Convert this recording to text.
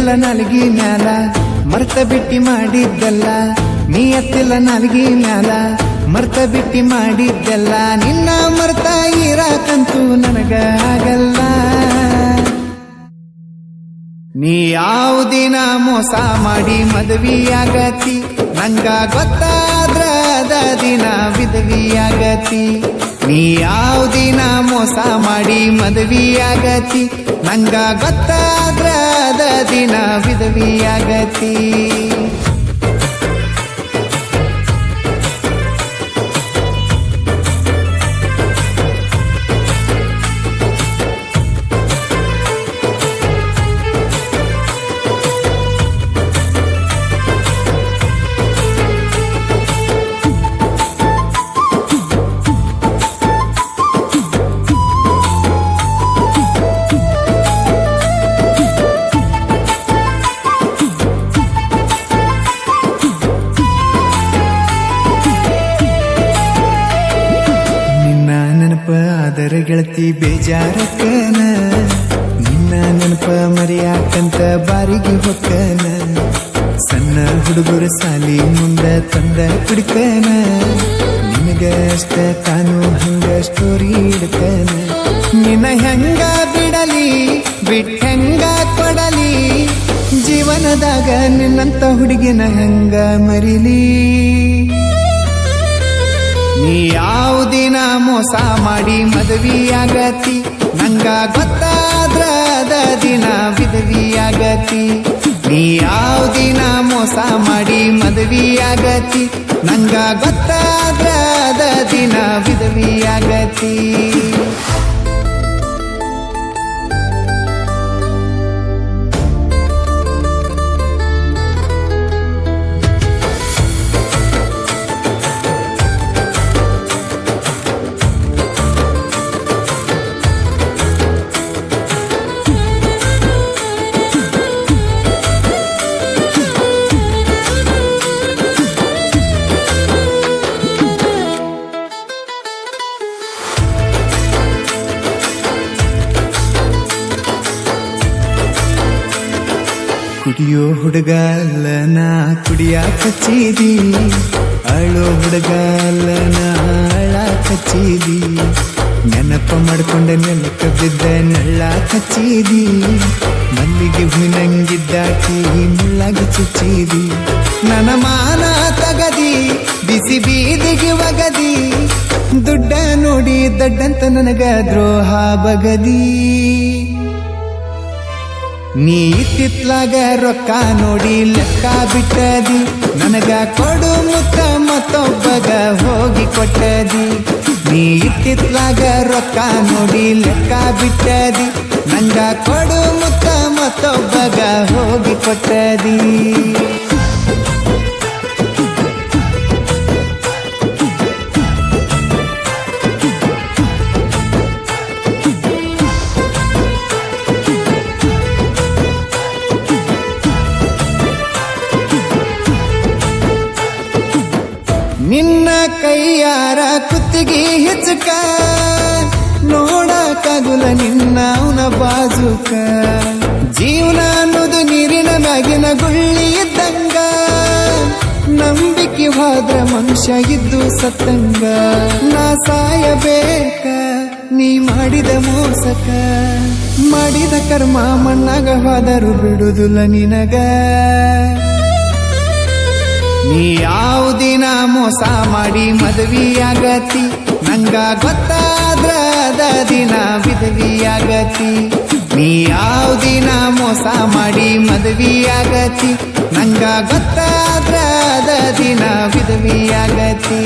ಎತ್ತಿಲ್ಲ ನಾಲ್ಗಿ ಮ್ಯಾಲ ಮರ್ತ ಬಿಟ್ಟಿ ಮಾಡಿದ್ದಲ್ಲ ನೀ ಎತ್ತಿಲ್ಲ ನಾಲ್ಗಿ ಮ್ಯಾಲ ಮರ್ತ ಬಿಟ್ಟಿ ಮಾಡಿದ್ದಲ್ಲ ನಿನ್ನ ಮರ್ತ ಇರಾಕಂತೂ ನನಗ ಆಗಲ್ಲ ನೀ ಯಾವುದಿನ ಮೋಸ ಮಾಡಿ ಮದುವೆಯಾಗತಿ ನಂಗ ಗೊತ್ತಾದ್ರ ಅದ ದಿನ ವಿಧವಿಯಾಗತಿ ನೀ ಯಾವುದಿನ ಮೋಸ ಮಾಡಿ ಮದುವೆಯಾಗತಿ ನಂಗ ಗೊತ್ತಾದ್ರ ಅದ ದಿನ ವಿಧವಿಯಾಗತಿ ಅದರ ಗೆಳತಿ ಬೇಜಾರಕ್ಕನ ನಿನ್ನ ನೆನಪ ಮರೆಯಾಕಂತ ಬಾರಿಗೆ ಹೊಕ್ಕನ ಸಣ್ಣ ಹುಡುಗರ ಸಾಲಿ ಮುಂದ ತಂದ ಕುಡ್ಕನ ನಿನಗ ಅಷ್ಟ ತಾನು ಹಂಗ ಸ್ಟೋರಿ ಇಡ್ಕನ ನಿನ್ನ ಹೆಂಗ ಬಿಡಲಿ ಬಿಟ್ಟಂಗ ಕೊಡಲಿ ಜೀವನದಾಗ ನಿನ್ನಂತ ಹುಡುಗಿನ ಹೆಂಗ ಮರಿಲಿ ನೀ ಯಾವುದಿನ ಮೋಸ ಮಾಡಿ ಮದುವೆಯಾಗತಿ ನಂಗ ಗೊತ್ತಾದ್ರ ಅದ ದಿನ ವಿಧವಿಯಾಗತಿ ನೀ ಯಾವುದಿನ ಮೋಸ ಮಾಡಿ ಮದುವೆಯಾಗತಿ ನಂಗ ಗೊತ್ತಾದ್ರ ಅದ ದಿನ ವಿಧವಿಯಾಗತಿ ಕುಡಿಯೋ ಹುಡುಗ ಅಲ್ಲ ನಾ ಕುಡಿಯಾಕ ಹಚ್ಚಿದಿ ಅಳೋ ಹುಡುಗ ಅಲ್ಲ ನಾ ಅಳಾಕ ಹಚ್ಚಿದಿ ನೆನಪ ಮಾಡ್ಕೊಂಡ ನೆಲಕ್ಕ ಬಿದ್ದ ನಳ್ಳಾಕ ಹಚ್ಚಿದಿ ಮಲ್ಲಿಗೆ ಹೂವಿನಂಗಿದ್ದಾಕಿ ಮುಳ್ಳಾಗಿ ಚುಚ್ಚಿದಿ ನನ್ನ ಮಾನ ತಗದಿ ಬಿಸಿ ಬೀದಿಗೆ ಒಗದಿ ದುಡ್ಡ ನೋಡಿ ದಡ್ಡಂತ ನನಗ ದ್ರೋಹ ಬಗದಿ ನೀ ಇತ್ತಿತ್ಲಾಗ ರೊಕ್ಕ ನೋಡಿ ಲೆಕ್ಕ ಬಿಟ್ಟದಿ ನನಗ ಕೊಡು ಮುತ್ತ ಮತ್ತೊಬ್ಬಗ ಹೋಗಿ ಕೊಟ್ಟದಿ ನೀ ಇತ್ತಿತ್ಲಾಗ ರೊಕ್ಕ ನೋಡಿ ಲೆಕ್ಕ ಬಿಟ್ಟದಿ ನಂಗ ಕೊಡು ಮುತ್ತ ಮತ್ತೊಬ್ಬಗ ಹೋಗಿ ಕೊಟ್ಟದಿ ನಿನ್ನ ಕೈಯಾರ ಕುತ್ತಿಗೆ ಹೆಚ್ಚಕ ನೋಡಕಾಗುಲ ನಿನ್ನ ಅವನ ಬಾಜುಕ ಜೀವನ ಅನ್ನೋದು ನೀರಿನ ಮ್ಯಾಗಿನ ಗುಳ್ಳಿ ಇದ್ದಂಗ ನಂಬಿಕೆ ಹೋದ್ರ ಮನುಷ್ಯ ಇದ್ದು ಸತ್ತಂಗ ನಾ ಸಾಯಬೇಕ ನೀ ಮಾಡಿದ ಮೋಸಕ ಮಾಡಿದ ಕರ್ಮ ಮಣ್ಣಾಗ ಹೋದರು ಬಿಡುದಿಲ್ಲ ನಿನಗ ನೀ ಯಾವುದಿನ ಮೋಸ ಮಾಡಿ ಮದುವೆಯಾಗತಿ ನಂಗ ಗೊತ್ತಾದ್ರ ಅದ ದಿನ ವಿಧವಿಯಾಗತಿ ನೀ ಯಾವುದಿನ ಮೋಸ ಮಾಡಿ ಮದುವೆಯಾಗತಿ ನಂಗ ಗೊತ್ತಾದ್ರ ಅದ ದಿನ ವಿಧವಿಯಾಗತಿ